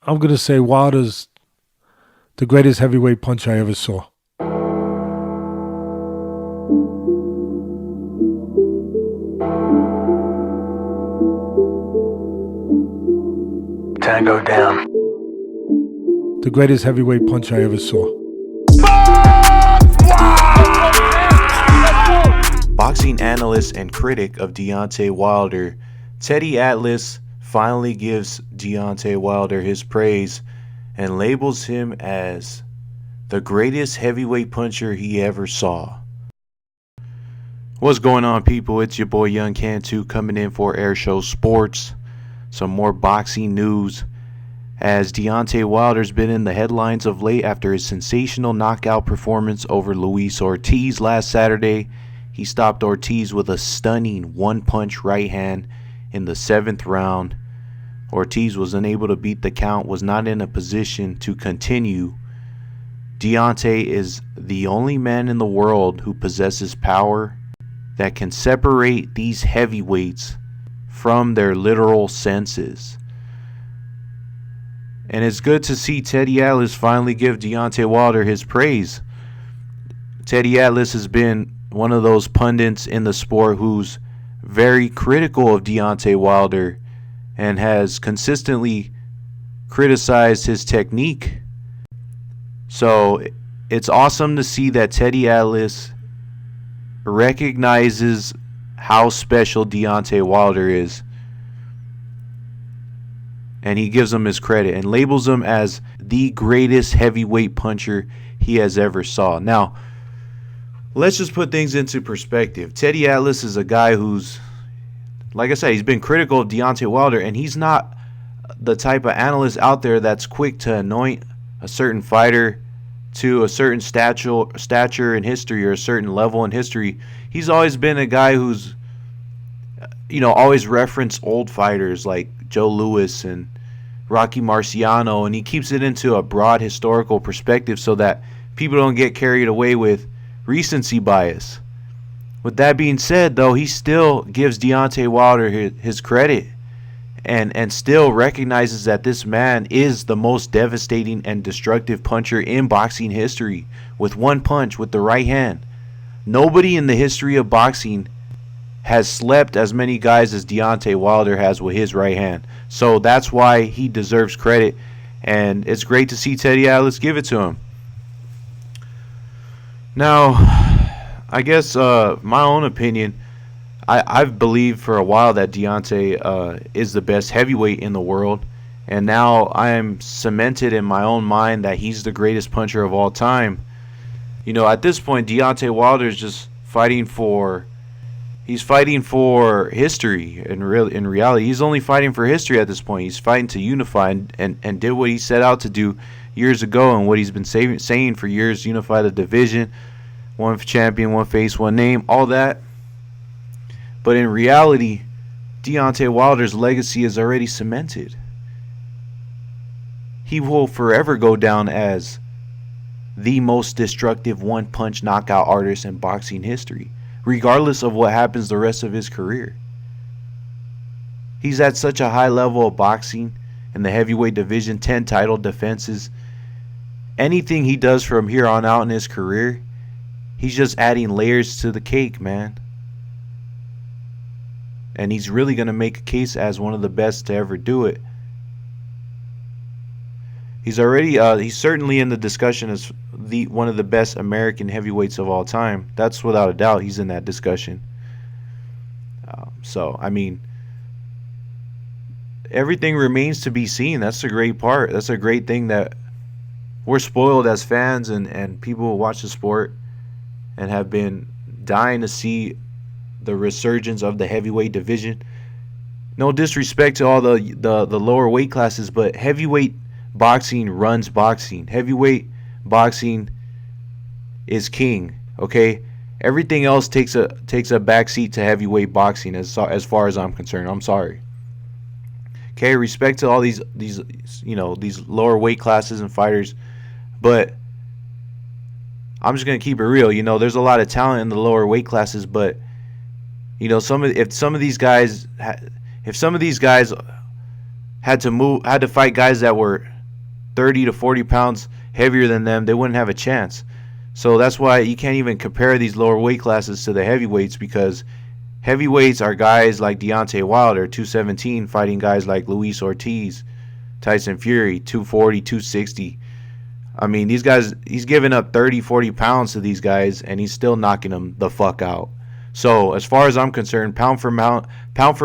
I'm going to say Wilder's the greatest heavyweight punch I ever saw. Tango down. The greatest heavyweight punch I ever saw. Boxing analyst and critic of Deontay Wilder, Teddy Atlas finally gives Deontay Wilder his praise and labels him as the greatest heavyweight puncher he ever saw. What's going on, people? It's your boy Young Cantu coming in for Air Show Sports. Some more boxing news, as Deontay Wilder's been in the headlines of late after his sensational knockout performance over Luis Ortiz last Saturday. He stopped Ortiz with a stunning one-punch right hand in the 7th round. Ortiz was unable to beat the count, was not in a position to continue. Deontay is the only man in the world who possesses power that can separate these heavyweights from their literal senses. And it's good to see Teddy Atlas finally give Deontay Wilder his praise. Teddy Atlas has been one of those pundits in the sport who's very critical of Deontay Wilder and has consistently criticized his technique. So it's awesome to see that Teddy Atlas recognizes how special Deontay Wilder is, and he gives him his credit and labels him as the greatest heavyweight puncher he has ever saw. Now, let's just put things into perspective. Teddy Atlas is a guy who's, like I said, he's been critical of Deontay Wilder, and he's not the type of analyst out there that's quick to anoint a certain fighter to a certain stature in history or a certain level in history. He's always been a guy who's, always referenced old fighters like Joe Louis and Rocky Marciano, and he keeps it into a broad historical perspective so that people don't get carried away with recency bias. With that being said, though, he still gives Deontay Wilder his credit and still recognizes that this man is the most devastating and destructive puncher in boxing history with one punch with the right hand. Nobody in the history of boxing has slept as many guys as Deontay Wilder has with his right hand. So that's why he deserves credit, and it's great to see Teddy Atlas give it to him. Now, I guess my own opinion, I've believed for a while that Deontay is the best heavyweight in the world, and now I am cemented in my own mind that he's the greatest puncher of all time. At this point, Deontay Wilder is just fighting for history. In reality, he's only fighting for history at this point. He's fighting to unify and did what he set out to do years ago, and what he's been saying for years: unify the division, one champion, one face, one name, all that. But in reality, Deontay Wilder's legacy is already cemented. He will forever go down as the most destructive one-punch knockout artist in boxing history, regardless of what happens the rest of his career. He's at such a high level of boxing in the heavyweight division, 10 title defenses. Anything he does from here on out in his career, he's just adding layers to the cake, man. And he's really going to make a case as one of the best to ever do it. He's certainly in the discussion as one of the best American heavyweights of all time. That's without a doubt. He's in that discussion. Everything remains to be seen. That's the great part. That's a great thing, that we're spoiled as fans and people who watch the sport and have been dying to see the resurgence of the heavyweight division. No disrespect to all the lower weight classes, but heavyweight boxing runs boxing. Heavyweight boxing is king, okay? Everything else takes a backseat to heavyweight boxing as far as I'm concerned. I'm sorry. Okay, respect to all these lower weight classes and fighters, but I'm just gonna keep it real. There's a lot of talent in the lower weight classes, but if some of these guys had to fight guys that were 30 to 40 pounds heavier than them, they wouldn't have a chance. So that's why you can't even compare these lower weight classes to the heavyweights, because heavyweights are guys like Deontay Wilder, 217, fighting guys like Luis Ortiz, Tyson Fury, 240, 260. I mean, these guys, he's giving up 30, 40 pounds to these guys, and he's still knocking them the fuck out. So as far as I'm concerned, pound for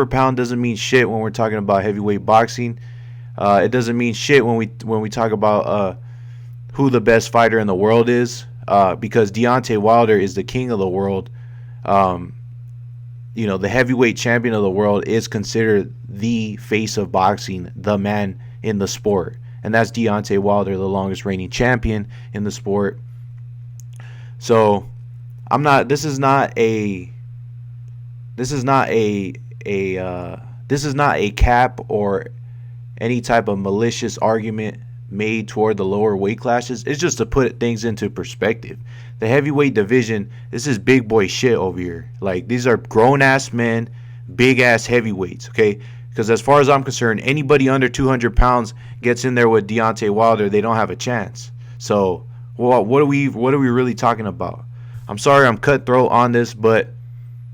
pound doesn't mean shit when we're talking about heavyweight boxing. It doesn't mean shit when we talk about who the best fighter in the world is, because Deontay Wilder is the king of the world. You know, the heavyweight champion of the world is considered the face of boxing, the man in the sport. And that's Deontay Wilder, the longest reigning champion in the sport. So this is not a cap or any type of malicious argument made toward the lower weight classes. It's just to put things into perspective. The heavyweight division, this is big boy shit over here. Like, these are grown ass men, big ass heavyweights, okay? Because as far as I'm concerned, anybody under 200 pounds gets in there with Deontay Wilder, they don't have a chance. So, what are we really talking about? I'm sorry I'm cutthroat on this, but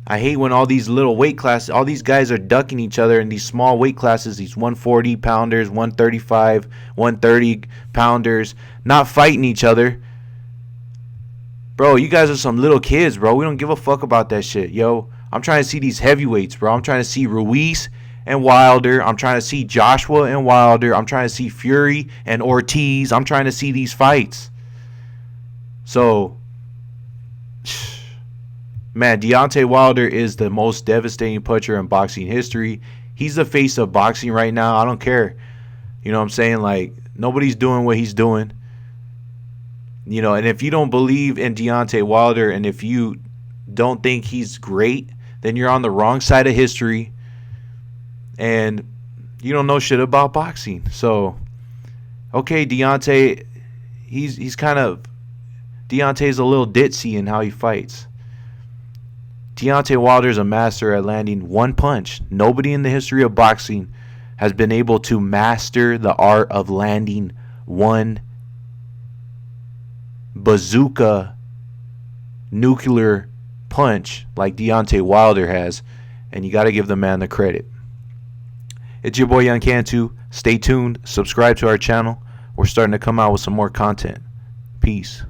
I hate when all these little weight classes, all these guys are ducking each other in these small weight classes, these 140 pounders, 135, 130 pounders, not fighting each other. Bro, you guys are some little kids, bro. We don't give a fuck about that shit, yo. I'm trying to see these heavyweights, bro. I'm trying to see Ruiz and Wilder. I'm trying to see Joshua and Wilder. I'm trying to see Fury and Ortiz. I'm trying to see these fights. So, man, Deontay Wilder is the most devastating puncher in boxing history. He's the face of boxing right now. I don't care. You know what I'm saying? Like, nobody's doing what he's doing. You know, and if you don't believe in Deontay Wilder, and if you don't think he's great, then you're on the wrong side of history, and you don't know shit about boxing. So, okay, Deontay's a little ditzy in how he fights. Deontay Wilder's a master at landing one punch. Nobody in the history of boxing has been able to master the art of landing one bazooka nuclear punch like Deontay Wilder has, and you got to give the man the credit. It's your boy Young Cantu. Stay tuned. Subscribe to our channel. We're starting to come out with some more content. Peace.